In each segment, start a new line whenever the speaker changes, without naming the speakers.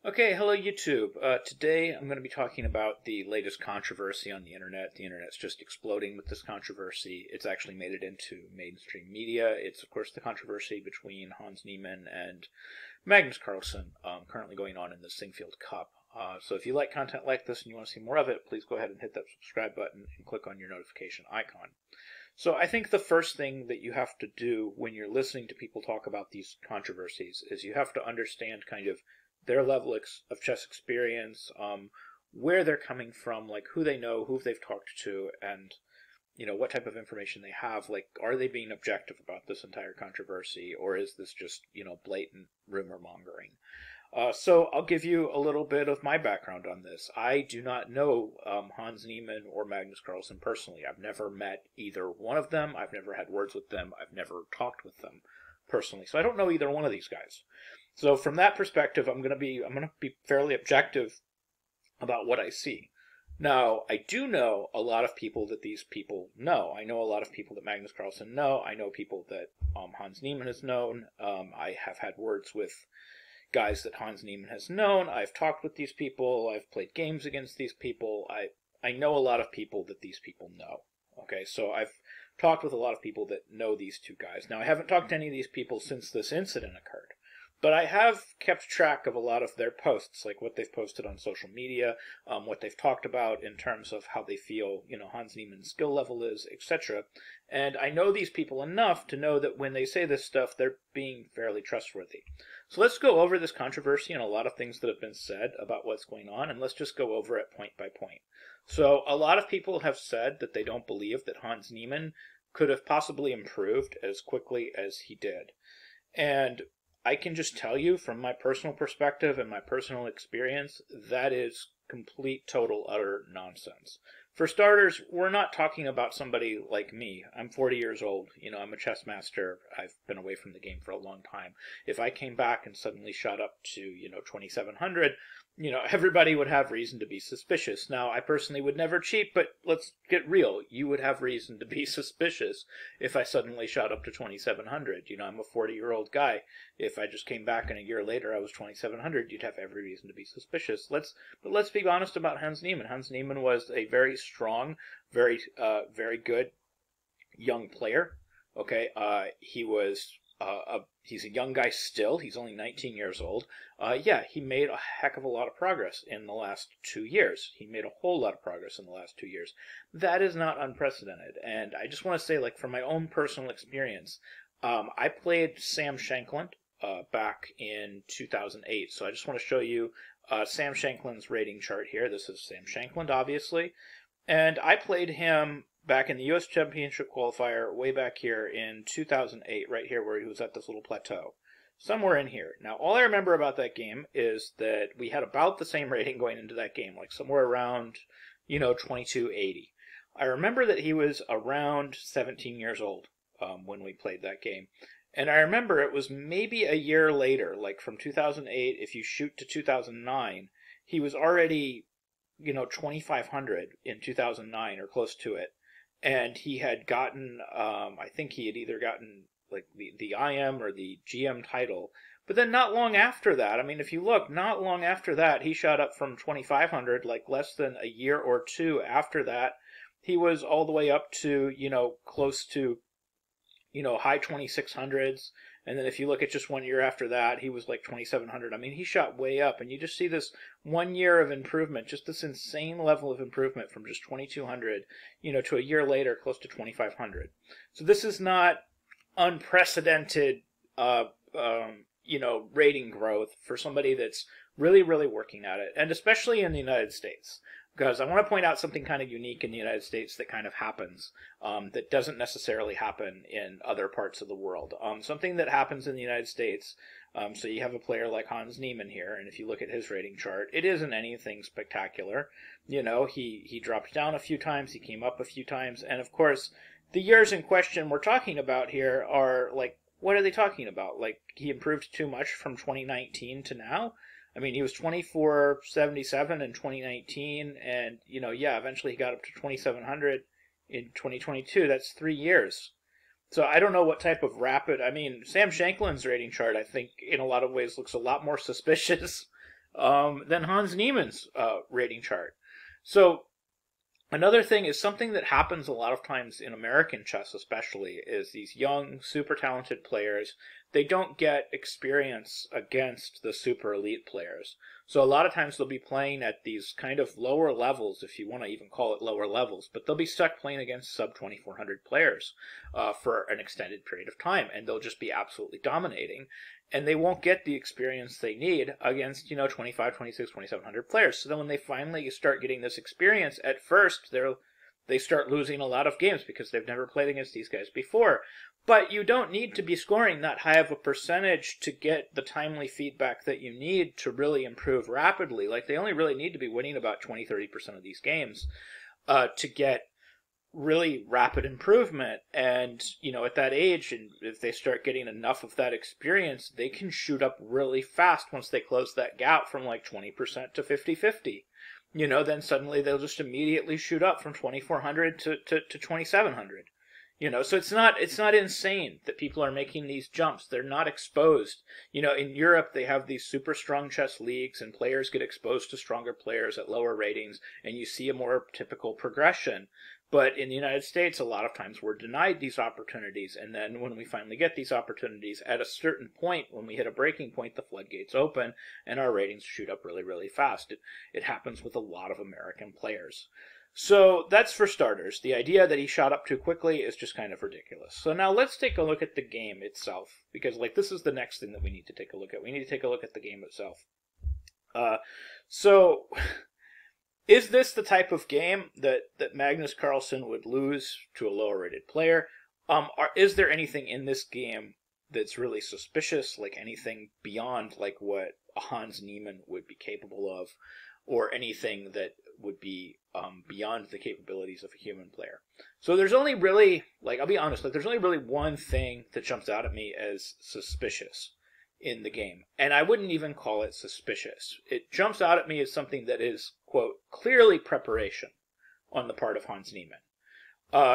Okay, hello YouTube. Today I'm going to be talking about the latest controversy on the internet. The internet's just exploding with this controversy. It's actually made it into mainstream media. It's, of course, the controversy between Hans Niemann and Magnus Carlsen, currently going on in the Singfield Cup. So if you like content like this and you want to see more of it, please go ahead and hit that subscribe button and click on your notification icon. So I think the first thing that you have to do when you're listening to people talk about these controversies is you have to understand kind of their level of chess experience, where they're coming from, like who they know, who they've talked to, and what type of information they have. Like, are they being objective about this entire controversy, or is this just blatant rumor mongering? So I'll give you a little bit of my background on this. I do not know Hans Niemann or Magnus Carlsen personally. I've never met either one of them. I've never had words with them. I've never talked with them personally. So I don't know either one of these guys. So from that perspective, I'm going to be fairly objective about what I see. Now, I do know a lot of people that these people know. I know a lot of people that Magnus Carlsen know. I know people that Hans Niemann has known. I have had words with guys that Hans Niemann has known. I've talked with these people. I've played games against these people. I know a lot of people that these people know. Okay, so I've talked with a lot of people that know these two guys. Now, I haven't talked to any of these people since this incident occurred. But I have kept track of a lot of their posts, like what they've posted on social media, what they've talked about in terms of how they feel, Hans Niemann's skill level is, etc. And I know these people enough to know that when they say this stuff, they're being fairly trustworthy. So let's go over this controversy and a lot of things that have been said about what's going on, and let's just go over it point by point. So a lot of people have said that they don't believe that Hans Niemann could have possibly improved as quickly as he did. And I can just tell you from my personal perspective and my personal experience, that is complete, total, utter nonsense. For starters, we're not talking about somebody like me. I'm 40 years old. I'm a chess master. I've been away from the game for a long time. If I came back and suddenly shot up to, 2700, everybody would have reason to be suspicious. Now, I personally would never cheat, but let's get real. You would have reason to be suspicious if I suddenly shot up to 2700. I'm a 40-year-old guy. If I just came back and a year later I was 2700, you'd have every reason to be suspicious. But let's be honest about Hans Niemann. Hans Niemann was a very strong, very good young player. Okay, he's a young guy still. He's only 19 years old. Yeah, he made a heck of a lot of progress in the last 2 years. He made a whole lot of progress in the last 2 years. That is not unprecedented. And I just want to say, like, from my own personal experience, I played Sam Shankland back in 2008. So I just want to show you Sam Shankland's rating chart here. This is Sam Shankland, obviously. And I played him back in the U.S. Championship qualifier way back here in 2008, right here where he was at this little plateau. Somewhere in here. Now, all I remember about that game is that we had about the same rating going into that game, like somewhere around, 2280. I remember that he was around 17 years old when we played that game. And I remember it was maybe a year later, like from 2008, if you shoot to 2009, he was already 2500 in 2009 or close to it. And he had gotten, I think he had either gotten like the IM or the GM title. But then not long after that, I mean, if you look, not long after that, he shot up from 2500, like less than a year or two after that. He was all the way up to, close to, high 2600s. And then if you look at just 1 year after that, he was like 2700. I mean, he shot way up. And you just see this 1 year of improvement, just this insane level of improvement from just 2200, to a year later, close to 2500. So this is not unprecedented, rating growth for somebody that's really, really working at it. And especially in the United States. Because I want to point out something kind of unique in the United States that kind of happens that doesn't necessarily happen in other parts of the world. Something that happens in the United States, so you have a player like Hans Niemann here, and if you look at his rating chart, it isn't anything spectacular. He dropped down a few times, he came up a few times, and of course, the years in question we're talking about here are like, what are they talking about? Like, he improved too much from 2019 to now? I mean, he was 2477 in 2019, and, eventually he got up to 2700 in 2022. That's 3 years. So I don't know what type of rapid... I mean, Sam Shankland's rating chart, I think, in a lot of ways looks a lot more suspicious than Hans Niemann's rating chart. So another thing is something that happens a lot of times in American chess especially is these young, super talented players, they don't get experience against the super elite players. So a lot of times they'll be playing at these kind of lower levels, if you want to even call it lower levels, but they'll be stuck playing against sub 2400 players for an extended period of time, and they'll just be absolutely dominating. And they won't get the experience they need against, 25, 26, 2700 players. So then when they finally start getting this experience, at first they start losing a lot of games because they've never played against these guys before. But you don't need to be scoring that high of a percentage to get the timely feedback that you need to really improve rapidly. Like, they only really need to be winning about 20, 30% of these games to get really rapid improvement. And, at that age, and if they start getting enough of that experience, they can shoot up really fast once they close that gap from like 20% to 50-50. Then suddenly they'll just immediately shoot up from 2400 to 2700. So it's not insane that people are making these jumps. They're not exposed. In Europe, they have these super strong chess leagues, and players get exposed to stronger players at lower ratings, and you see a more typical progression. But in the United States, a lot of times we're denied these opportunities, and then when we finally get these opportunities, at a certain point, when we hit a breaking point, the floodgates open, and our ratings shoot up really, really fast. It happens with a lot of American players. So that's for starters. The idea that he shot up too quickly is just kind of ridiculous. So now let's take a look at the game itself, because this is the next thing that we need to take a look at. We need to take a look at the game itself. So is this the type of game that Magnus Carlsen would lose to a lower rated player? Is there anything in this game that's really suspicious, like anything beyond like what a Hans Niemann would be capable of, or anything that would be beyond the capabilities of a human player? So there's only really, I'll be honest, there's only really one thing that jumps out at me as suspicious in the game. And I wouldn't even call it suspicious. It jumps out at me as something that is, quote, clearly preparation on the part of Hans Niemann.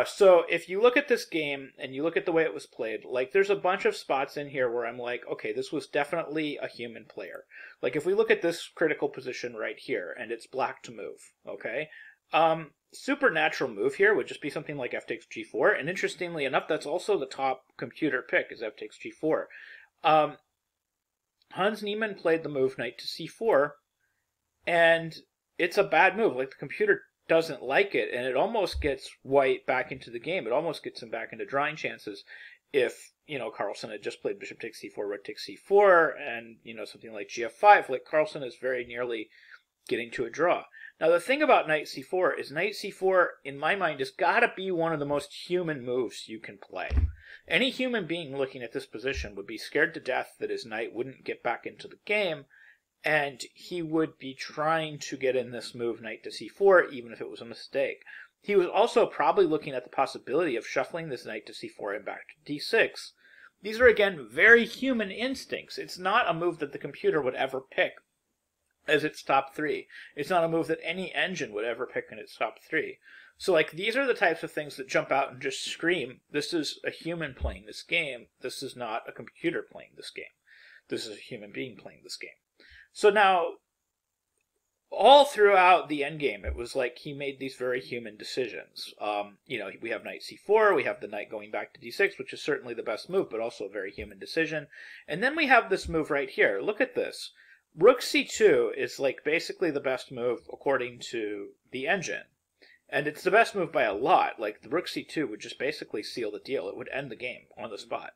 So if you look at this game and you look at the way it was played, there's a bunch of spots in here where I'm like, okay, this was definitely a human player. If we look at this critical position right here, and it's black to move, okay? Supernatural move here would just be something like f takes g4, and interestingly enough, that's also the top computer pick, is f takes g4. Hans Niemann played the move knight to c4, and it's a bad move. The computer doesn't like it, and it almost gets white back into the game. It almost gets him back into drawing chances if, Carlsen had just played bishop takes c4, rook takes c4, and, something like gf5. Carlsen is very nearly getting to a draw. Now, the thing about knight c4 is knight c4, in my mind, has got to be one of the most human moves you can play. Any human being looking at this position would be scared to death that his knight wouldn't get back into the game, and he would be trying to get in this move knight to c4, even if it was a mistake. He was also probably looking at the possibility of shuffling this knight to c4 and back to d6. These are, again, very human instincts. It's not a move that the computer would ever pick as its top three. It's not a move that any engine would ever pick in its top three. So, these are the types of things that jump out and just scream, this is a human playing this game. This is not a computer playing this game. This is a human being playing this game. So now, all throughout the endgame, it was he made these very human decisions. We have knight c4, we have the knight going back to d6, which is certainly the best move, but also a very human decision. And then we have this move right here. Look at this. Rook c2 is basically the best move according to the engine. And it's the best move by a lot. The rook c2 would just basically seal the deal. It would end the game on the spot.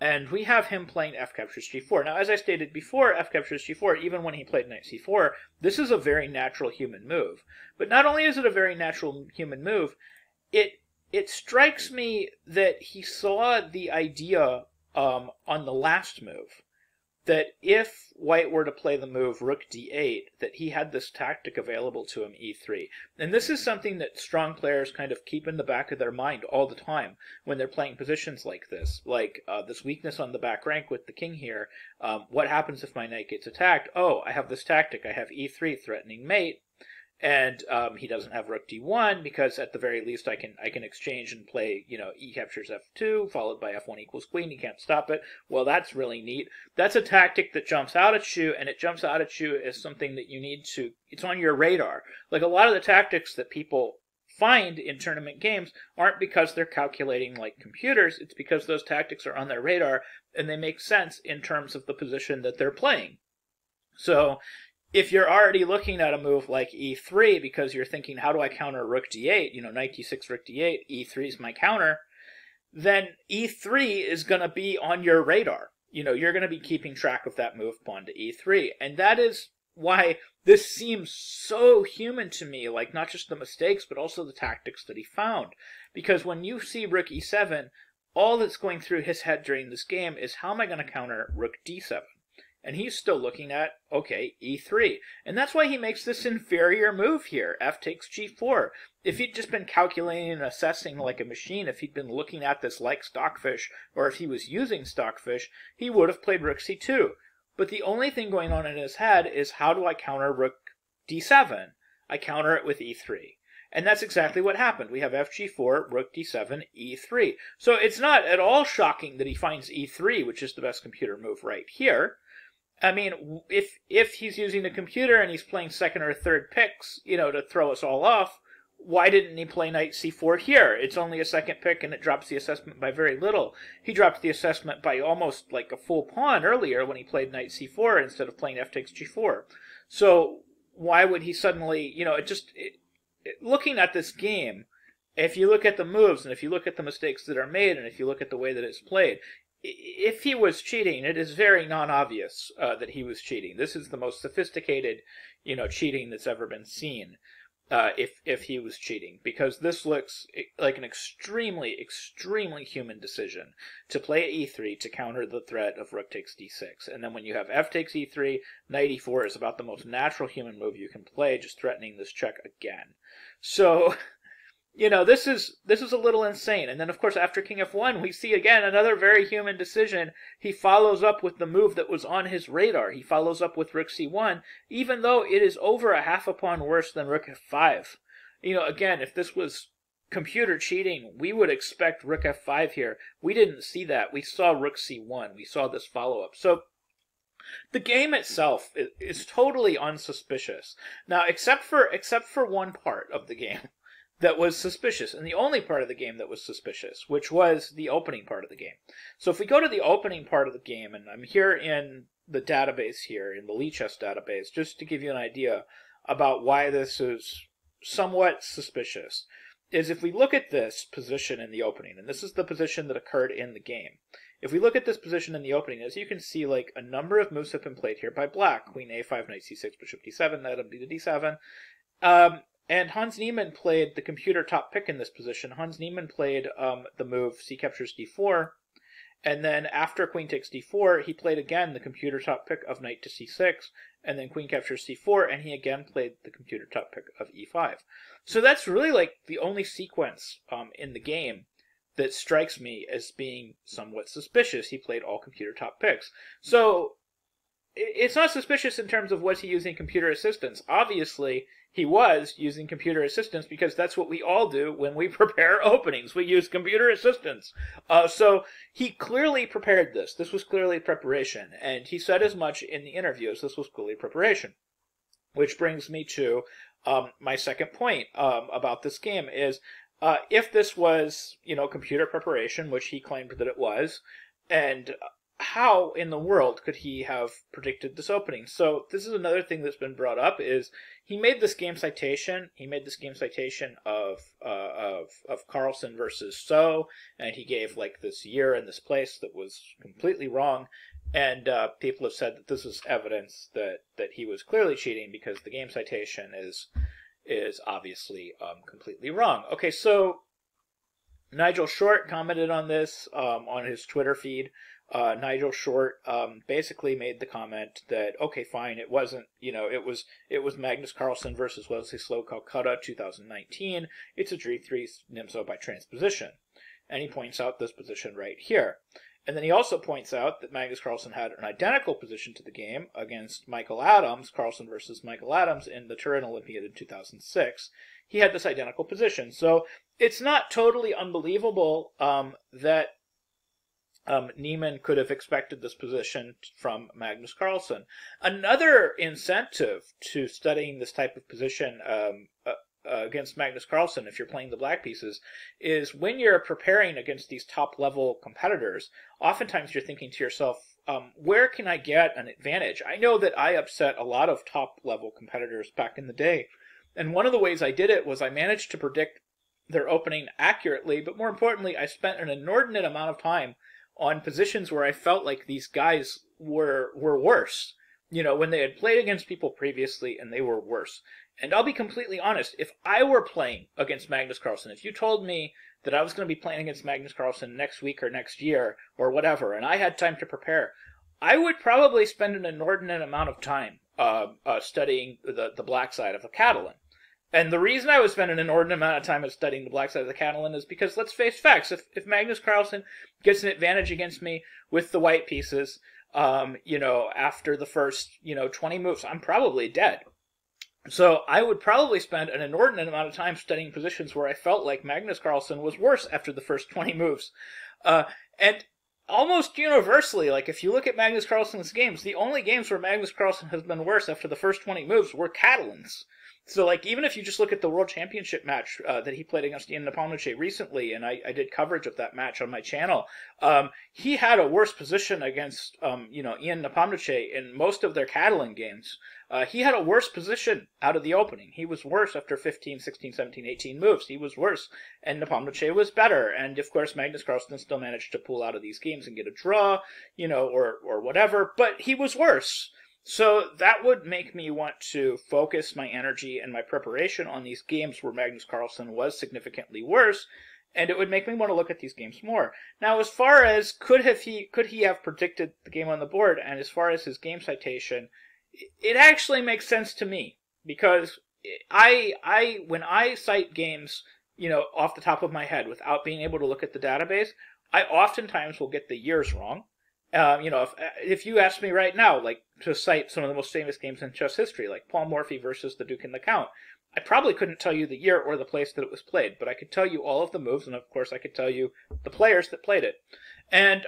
And we have him playing f captures g4. Now, as I stated before, f captures g4, even when he played knight c4, this is a very natural human move. But not only is it a very natural human move, it strikes me that he saw the idea on the last move, that if white were to play the move rook d8, that he had this tactic available to him, e3. And this is something that strong players kind of keep in the back of their mind all the time when they're playing positions like this. This weakness on the back rank with the king here. What happens if my knight gets attacked? Oh, I have this tactic. I have e3 threatening mate. And he doesn't have rook d1 because at the very least I can exchange and play, e captures f2 followed by f1 equals queen. You can't stop it. Well, that's really neat. That's a tactic that jumps out at you, and it jumps out at you as something that you need to. It's on your radar. Like a lot of the tactics that people find in tournament games aren't because they're calculating like computers. It's because those tactics are on their radar and they make sense in terms of the position that they're playing. So if you're already looking at a move like e3 because you're thinking, how do I counter rook d8, knight d6, rook d8, e3 is my counter, then e3 is going to be on your radar. You're going to be keeping track of that move pawn to e3. And that is why this seems so human to me, like not just the mistakes, but also the tactics that he found. Because when you see rook e7, all that's going through his head during this game is, how am I going to counter rook d7? And he's still looking at, okay, e3. And that's why he makes this inferior move here, f takes g4. If he'd just been calculating and assessing like a machine, if he'd been looking at this like Stockfish, or if he was using Stockfish, he would have played rook c2. But the only thing going on in his head is, how do I counter rook d7? I counter it with e3. And that's exactly what happened. We have fg4, rook d7, e3. So it's not at all shocking that he finds e3, which is the best computer move right here. I mean, if he's using the computer and he's playing second or third picks, to throw us all off, why didn't he play knight c4 here? It's only a second pick and it drops the assessment by very little. He dropped the assessment by almost like a full pawn earlier when he played knight c4 instead of playing f takes g4. So why would he suddenly, looking at this game, if you look at the moves and if you look at the mistakes that are made and if you look at the way that it's played, if he was cheating, it is very non-obvious that he was cheating. This is the most sophisticated, cheating that's ever been seen. If he was cheating, because this looks like an extremely, extremely human decision to play e3 to counter the threat of rook takes d6. And then when you have f takes e3, knight e4 is about the most natural human move you can play, just threatening this check again. So, this is a little insane. And then, of course, after king f1, we see again another very human decision. He follows up with the move that was on his radar. He follows up with rook c1, even though it is over a half a pawn worse than rook f5. Again, if this was computer cheating, we would expect rook f5 here. We didn't see that. We saw rook c1. We saw this follow-up. So the game itself is totally unsuspicious. Now, except for one part of the game that was suspicious, and the only part of the game that was suspicious, which was the opening part of the game. So if we go to the opening part of the game, and I'm here in the database here, in the Lichess database, just to give you an idea about why this is somewhat suspicious, is if we look at this position in the opening, and this is the position that occurred in the game. If we look at this position in the opening, as you can see, like a number of moves have been played here by black. Queen a5, knight c6, bishop d7, knight to d7. And Hans Niemann played the computer top pick in this position. Hans Niemann played the move c captures d4. And then after queen takes d4, he played again the computer top pick of knight to c6. And then queen captures c4, and he again played the computer top pick of e5. So that's really like the only sequence in the game that strikes me as being somewhat suspicious. He played all computer top picks. So it's not suspicious in terms of was he using computer assistance. Obviously, he was using computer assistance because that's what we all do when we prepare openings. We use computer assistance. So he clearly prepared this. This was clearly preparation. And he said as much in the interviews. This was clearly preparation. Which brings me to my second point about this game is if this was, computer preparation, which he claimed that it was, and how in the world could he have predicted this opening? So this is another thing that's been brought up is he made this game citation. He made this game citation of Carlsen versus So, and he gave like this year and this place that was completely wrong. And people have said that this is evidence that he was clearly cheating because the game citation is obviously completely wrong. Okay, so Nigel Short commented on this on his Twitter feed. Nigel Short basically made the comment that, okay, fine, it wasn't, it was Magnus Carlsen versus Wesley Slow Calcutta 2019. It's a G3 Nimzo by transposition. And he points out this position right here. And then he also points out that Magnus Carlsen had an identical position to the game against Michael Adams, Carlsen versus Michael Adams, in the Turin Olympiad in 2006. He had this identical position. So it's not totally unbelievable that Neiman could have expected this position from Magnus Carlsen. Another incentive to studying this type of position against Magnus Carlsen, if you're playing the black pieces, is when you're preparing against these top-level competitors, oftentimes you're thinking to yourself, where can I get an advantage? I know that I upset a lot of top-level competitors back in the day, and one of the ways I did it was I managed to predict their opening accurately, but more importantly, I spent an inordinate amount of time on positions where I felt like these guys were worse. You know, when they had played against people previously and they were worse. And I'll be completely honest, if I were playing against Magnus Carlsen, if you told me that I was going to be playing against Magnus Carlsen next week or next year or whatever, and I had time to prepare, I would probably spend an inordinate amount of time studying the black side of the Catalan. And the reason I would spend an inordinate amount of time studying the black side of the Catalan is because, let's face facts, if Magnus Carlsen gets an advantage against me with the white pieces, after the first, 20 moves, I'm probably dead. So I would probably spend an inordinate amount of time studying positions where I felt like Magnus Carlsen was worse after the first 20 moves. And almost universally, like if you look at Magnus Carlsen's games, the only games where Magnus Carlsen has been worse after the first 20 moves were Catalans. So, like, even if you just look at the World Championship match that he played against Ian Nepomniachtchi recently, and I did coverage of that match on my channel, he had a worse position against, Ian Nepomniachtchi in most of their Catalan games. He had a worse position out of the opening. He was worse after 15, 16, 17, 18 moves. He was worse, and Nepomniachtchi was better. And, of course, Magnus Carlsen still managed to pull out of these games and get a draw, or whatever, but he was worse. So that would make me want to focus my energy and my preparation on these games where Magnus Carlsen was significantly worse, and it would make me want to look at these games more. Now, as far as could he have predicted the game on the board, and as far as his game citation, it actually makes sense to me, because when I cite games, off the top of my head without being able to look at the database, I oftentimes will get the years wrong. If you ask me right now, like, to cite some of the most famous games in chess history, like Paul Morphy versus the Duke and the Count, I probably couldn't tell you the year or the place that it was played, but I could tell you all of the moves, and of course I could tell you the players that played it. And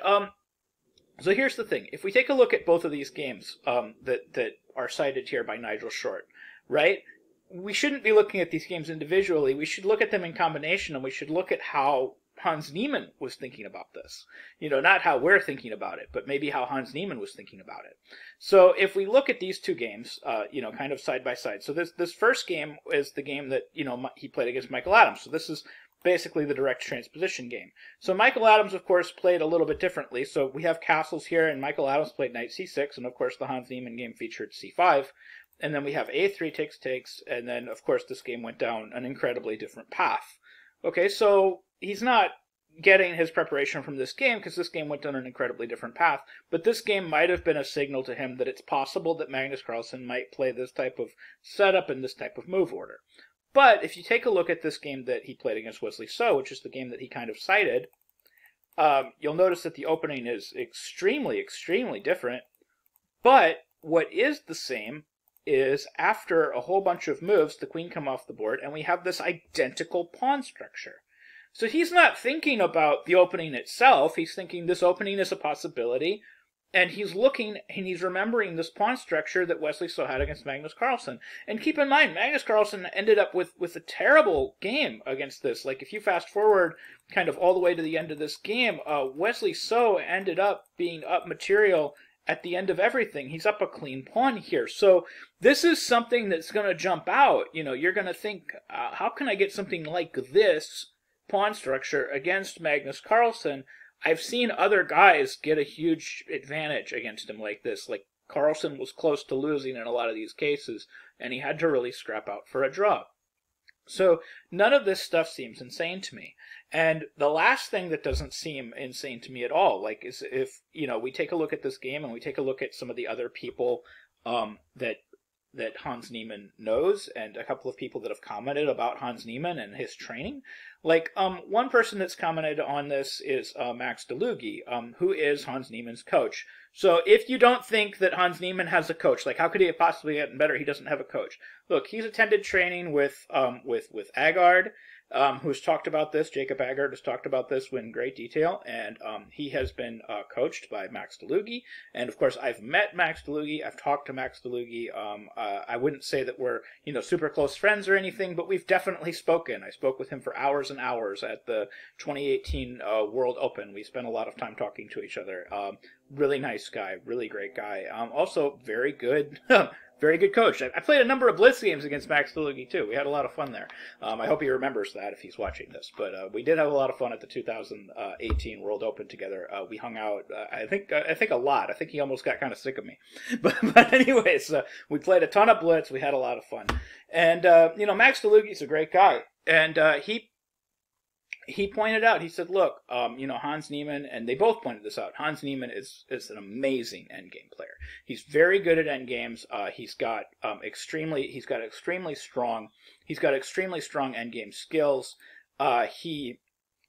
so here's the thing. If we take a look at both of these games that are cited here by Nigel Short, right? We shouldn't be looking at these games individually. We should look at them in combination, and we should look at how Hans Niemann was thinking about this. Not how we're thinking about it, but maybe how Hans Niemann was thinking about it. So if we look at these two games, kind of side by side. So this first game is the game that, he played against Michael Adams. So this is basically the direct transposition game. So Michael Adams, of course, played a little bit differently. So we have castles here, and Michael Adams played knight c6, and of course the Hans Niemann game featured c5. And then we have a3 takes, and then, of course, this game went down an incredibly different path. Okay, so he's not getting his preparation from this game because this game went down an incredibly different path, but this game might have been a signal to him that it's possible that Magnus Carlsen might play this type of setup and this type of move order. But if you take a look at this game that he played against Wesley So, which is the game that he kind of cited, you'll notice that the opening is extremely, extremely different, but what is the same is after a whole bunch of moves, the queen come off the board, and we have this identical pawn structure. So he's not thinking about the opening itself, he's thinking this opening is a possibility, and he's looking and he's remembering this pawn structure that Wesley So had against Magnus Carlsen. And keep in mind, Magnus Carlsen ended up with a terrible game against this. Like, if you fast forward kind of all the way to the end of this game, Wesley So ended up being up material at the end of everything. He's up a clean pawn here. So this is something that's going to jump out. You're going to think, how can I get something like this pawn structure against Magnus Carlsen? I've seen other guys get a huge advantage against him like this. Like, Carlsen was close to losing in a lot of these cases, and he had to really scrap out for a draw. So none of this stuff seems insane to me. And the last thing that doesn't seem insane to me at all, like, is if, we take a look at this game and we take a look at some of the other people that that Hans Niemann knows, and a couple of people that have commented about Hans Niemann and his training. Like, one person that's commented on this is Max DeLugie, who is Hans Niemann's coach. So if you don't think that Hans Niemann has a coach, like how could he have possibly gotten better? He doesn't have a coach. Look, he's attended training with Agard, who's talked about this. Jacob Agard has talked about this in great detail, and he has been coached by Max DeLugie. And of course, I've met Max DeLugie. I've talked to Max DeLugie. I wouldn't say that we're super close friends or anything, but we've definitely spoken. I spoke with him for hours and hours at the 2018 World Open. We spent a lot of time talking to each other. Really nice guy, really great guy. Also very good. Very good coach. I played a number of Blitz games against Max DeLugie, too. We had a lot of fun there. I hope he remembers that if he's watching this. But we did have a lot of fun at the 2018 World Open together. We hung out, I think a lot. I think he almost got kind of sick of me. But anyways, we played a ton of Blitz. We had a lot of fun. And, Max DeLugie's a great guy. And he pointed out, he said, look, Hans Niemann, and they both pointed this out, Hans Niemann is an amazing endgame player. He's very good at endgames. He's got extremely strong endgame skills. He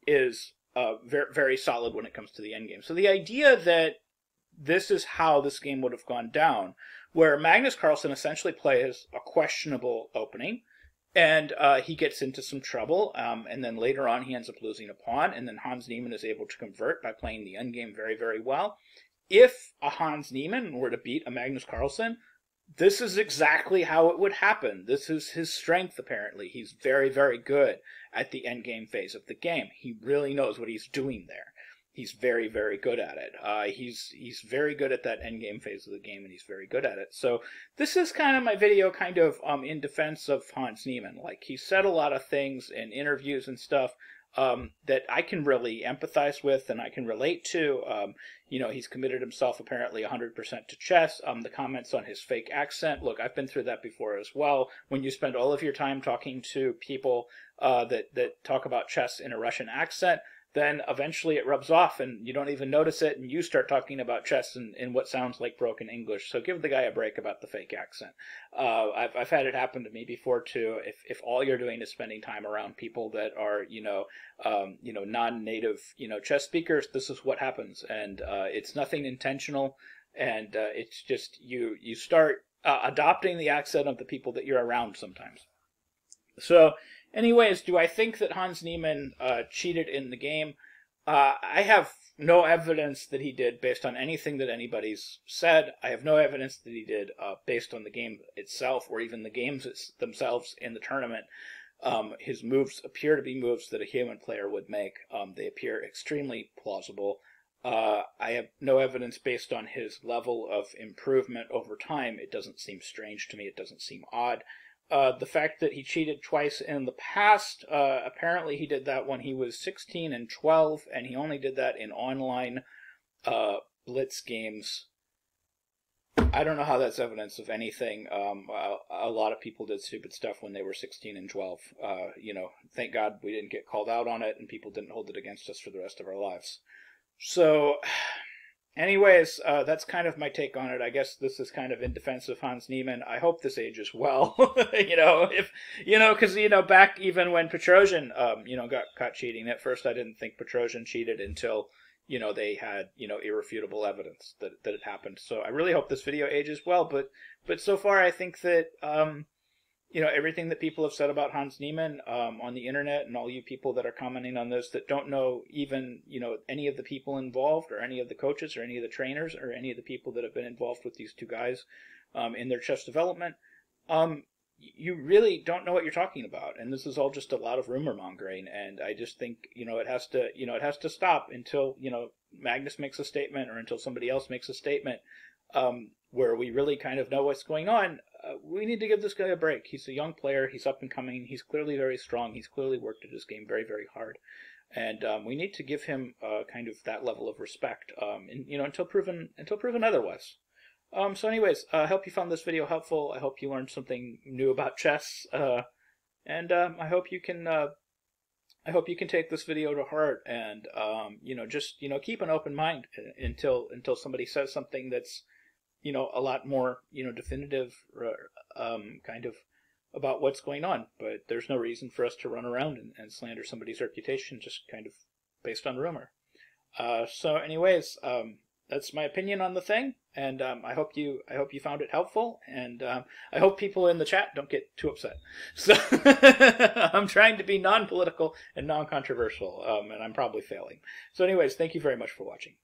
is very, very solid when it comes to the endgame. So the idea that this is how this game would have gone down, where Magnus Carlsen essentially plays a questionable opening, and he gets into some trouble, and then later on he ends up losing a pawn, and then Hans Niemann is able to convert by playing the endgame very, very well. If a Hans Niemann were to beat a Magnus Carlsen, this is exactly how it would happen. This is his strength, apparently. He's very, very good at the endgame phase of the game. He really knows what he's doing there. He's very, very good at it. He's very good at that endgame phase of the game, and he's very good at it. So this is kind of my video kind of in defense of Hans Niemann. Like, he said a lot of things in interviews and stuff that I can really empathize with and I can relate to. He's committed himself apparently 100% to chess. The comments on his fake accent, look, I've been through that before as well. When you spend all of your time talking to people that talk about chess in a Russian accent, then eventually it rubs off and you don't even notice it, and you start talking about chess in what sounds like broken English. So give the guy a break about the fake accent. I've had it happen to me before too. If all you're doing is spending time around people that are non-native chess speakers, this is what happens, and it's nothing intentional, and it's just you start adopting the accent of the people that you're around sometimes. So anyways, do I think that Hans Niemann cheated in the game? I have no evidence that he did based on anything that anybody's said. I have no evidence that he did based on the game itself or even the games themselves in the tournament. His moves appear to be moves that a human player would make. They appear extremely plausible. I have no evidence based on his level of improvement over time. It doesn't seem strange to me. It doesn't seem odd. The fact that he cheated twice in the past, apparently he did that when he was 16 and 12, and he only did that in online Blitz games. I don't know how that's evidence of anything. A lot of people did stupid stuff when they were 16 and 12. Thank God we didn't get called out on it, and people didn't hold it against us for the rest of our lives. So anyways, that's kind of my take on it. I guess this is kind of in defense of Hans Niemann. I hope this ages well. Because back even when Petrosian, got caught cheating. At first, I didn't think Petrosian cheated until they had irrefutable evidence that it happened. So I really hope this video ages well. But so far, I think that everything that people have said about Hans Niemann on the internet, and all you people that are commenting on this that don't know even, any of the people involved or any of the coaches or any of the trainers or any of the people that have been involved with these two guys in their chess development, you really don't know what you're talking about. And this is all just a lot of rumor mongering. And I just think, it has to stop until, Magnus makes a statement or until somebody else makes a statement where we really kind of know what's going on. We need to give this guy a break. He's a young player. He's up and coming. He's clearly very strong. He's clearly worked at his game very, very hard. And we need to give him kind of that level of respect, until proven otherwise. So anyways, I hope you found this video helpful. I hope you learned something new about chess. And I hope you can take this video to heart and, just keep an open mind until somebody says something that's a lot more, definitive kind of about what's going on. But there's no reason for us to run around and slander somebody's reputation just kind of based on rumor. So anyways, that's my opinion on the thing, and I hope you found it helpful, and I hope people in the chat don't get too upset. So I'm trying to be non-political and non-controversial, and I'm probably failing. So anyways, thank you very much for watching.